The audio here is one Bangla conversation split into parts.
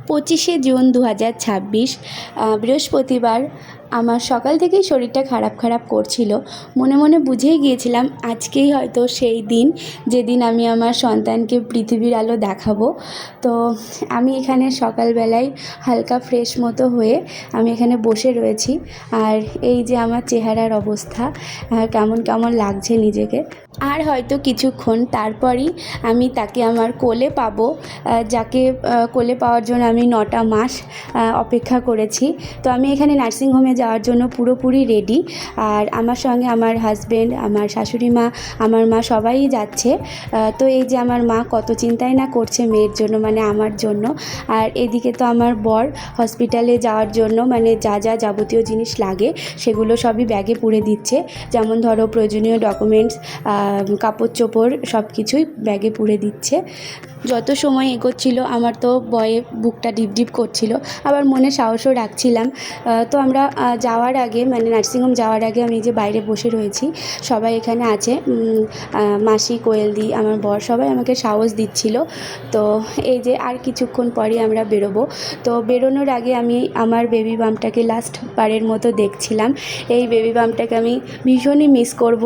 25শে জুন 2026 বৃহস্পতিবার। আমার সকাল থেকেই শরীরটা খারাপ করছিল। মনে মনে বুঝেই গিয়েছিলাম আজকেই হয়তো সেই দিন যেদিন আমি আমার সন্তানকে পৃথিবীর আলো দেখাবো। তো আমি এখানে সকালবেলায় হালকা ফ্রেশ মতো হয়ে আমি এখানে বসে রয়েছি। আর এই যে আমার চেহারার অবস্থা, কেমন কেমন লাগছে নিজেকে। আর হয়তো কিছুক্ষণ তারপরই আমি তাকে আমার কোলে পাবো, যাকে কোলে পাওয়ার জন্য আমি 9টা মাস অপেক্ষা করেছি। তো আমি এখানে নার্সিংহোমে যাওয়ার জন্য পুরোপুরি রেডি। আর আমার সঙ্গে আমার হাজব্যান্ড, আমার শাশুড়ি মা, আমার মা সবাই যাচ্ছে। তো এই যে আমার মা কত চিন্তাই না করছে মেয়ের জন্য, মানে আমার জন্য। আর এদিকে তো আমার বর হসপিটালে যাওয়ার জন্য মানে যা যা যাবতীয় জিনিস লাগে সেগুলো সবই ব্যাগে পুরে দিচ্ছে। যেমন ধরো প্রয়োজনীয় ডকুমেন্টস, কাপড় চোপড় সব কিছুই ব্যাগে পুরে দিচ্ছে। যত সময় এগোচ্ছিল আমার তো ভয়ে বুকটা ডিপ করছিল, আবার মনে সাহসও রাখছিলাম। তো আমরা যাওয়ার আগে মানে নার্সিংহোম যাওয়ার আগে আমি যে বাইরে বসে রয়েছি, সবাই এখানে আছে, মাসি, কোয়েলদি, আমার বর সবাই আমাকে সাহস দিচ্ছিল। তো এই যে আর কিছুক্ষণ পরই আমরা বেরোবো। তো বেরোনোর আগে আমি আমার বেবি বামটাকে লাস্ট বারের মতো দেখছিলাম। এই বেবি বামটাকে আমি ভীষণই মিস করব।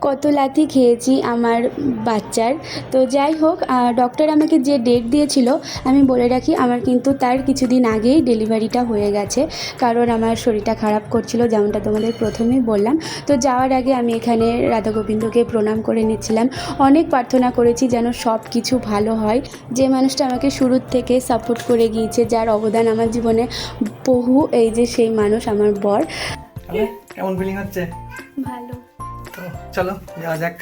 কত লাথি খেয়েছি আমার বাচ্চার। তো যাই হোক, ডক্টর আমাকে যে ডেট দিয়েছিল, আমি বলে রাখি আমার কিন্তু তার কিছুদিন আগেই ডেলিভারিটা হয়ে গেছে, কারণ আমার শরীরটা খারাপ করছিল, যেমনটা তোমাদের প্রথমেই বললাম। তো যাওয়ার আগে আমি এখানে রাধা গোবিন্দকে প্রণাম করে নিচ্ছিলাম। অনেক প্রার্থনা করেছি যেন সব কিছু ভালো হয়। যে মানুষটা আমাকে শুরুর থেকে সাপোর্ট করে গিয়েছে, যার অবদান আমার জীবনে বহু, এই যে সেই মানুষ আমার বর। কেমন ফিলিং হচ্ছে? ভালো। তো চলো যাওয়া যাক।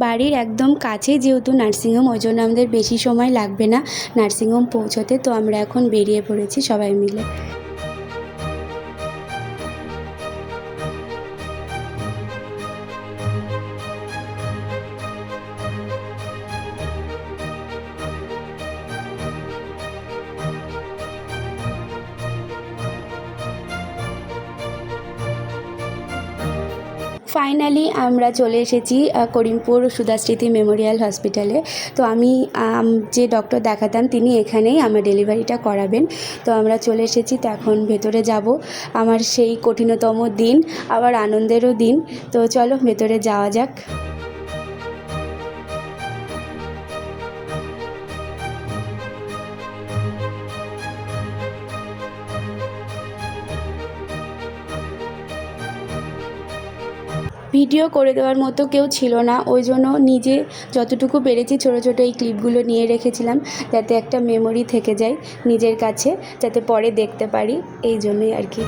বাড়ির একদম কাছে যেহেতু নার্সিংহোম, ওই জন্য আমাদের বেশি সময় লাগবে না নার্সিংহোম পৌঁছতে। তো আমরা এখন বেরিয়ে পড়েছি সবাই মিলে। ফাইনালি আমরা চলে এসেছি করিমপুর সুধাস্মৃতি মেমোরিয়াল হসপিটালে। তো আমি যে ডক্টর দেখাতাম তিনি এখানেই আমার ডেলিভারিটা করাবেন। তো আমরা চলে এসেছি। তো এখন ভেতরে যাব। আমার সেই কঠিনতম দিন, আবার আনন্দেরও দিন। তো চলো ভেতরে যাওয়া যাক। ভিডিও করে দেওয়ার মতো কেউ ছিল না, ওই জন্য নিজে যতটুকু পেরেছি ছোটো ছোটো এই ক্লিপগুলো নিয়ে রেখেছিলাম, যাতে একটা মেমোরি থেকে যায় নিজের কাছে, যাতে পরে দেখতে পারি, এই জন্যই আর কি।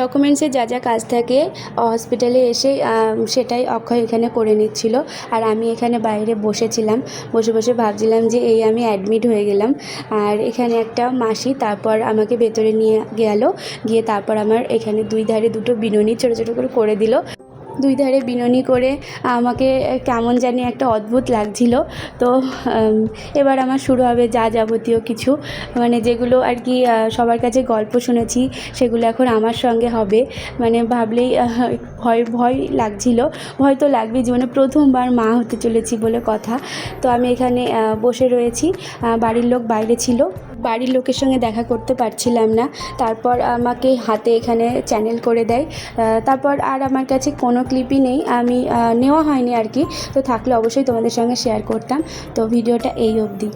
ডকুমেন্টসে যা যা কাজ থাকে হসপিটালে এসে সেটাই অক্ষয় এখানে করে নিচ্ছিল। আর আমি এখানে বাইরে বসেছিলাম, বসে ভাবছিলাম যে এই আমি অ্যাডমিট হয়ে গেলাম। আর এখানে একটা মাসি তারপর আমাকে ভেতরে নিয়ে গিয়ে তারপর আমার এখানে দুই ধারে দুটো বিনুনি ছোটো করে দিল। দুই ধারে বিনুনি করে আমাকে কেমন জানি একটা অদ্ভুত লাগছিল। তো এবার আমার শুরু হবে যা যাবতীয় কিছু, মানে যেগুলো আর কি সবার কাছে গল্প শুনেছি সেগুলো এখন আমার সঙ্গে হবে। মানে ভাবলেই ভয় লাগছিল। ভয় তো লাগবে, জীবনে প্রথমবার মা হতে চলেছি বলে কথা। তো আমি এখানে বসে রয়েছি, বাড়ির লোক বাইরে ছিল, বাড়ির লোকের সঙ্গে দেখা করতে পারছিলাম না। তারপর আমাকে হাতে এখানে চ্যানেল করে দেয়। তারপর আর আমার কাছে কোনো ক্লিপই নেই, আমি নেওয়া হয়নি আর কি। তো থাকলে অবশ্যই তোমাদের সঙ্গে শেয়ার করতাম। তো ভিডিওটা এই অবধি।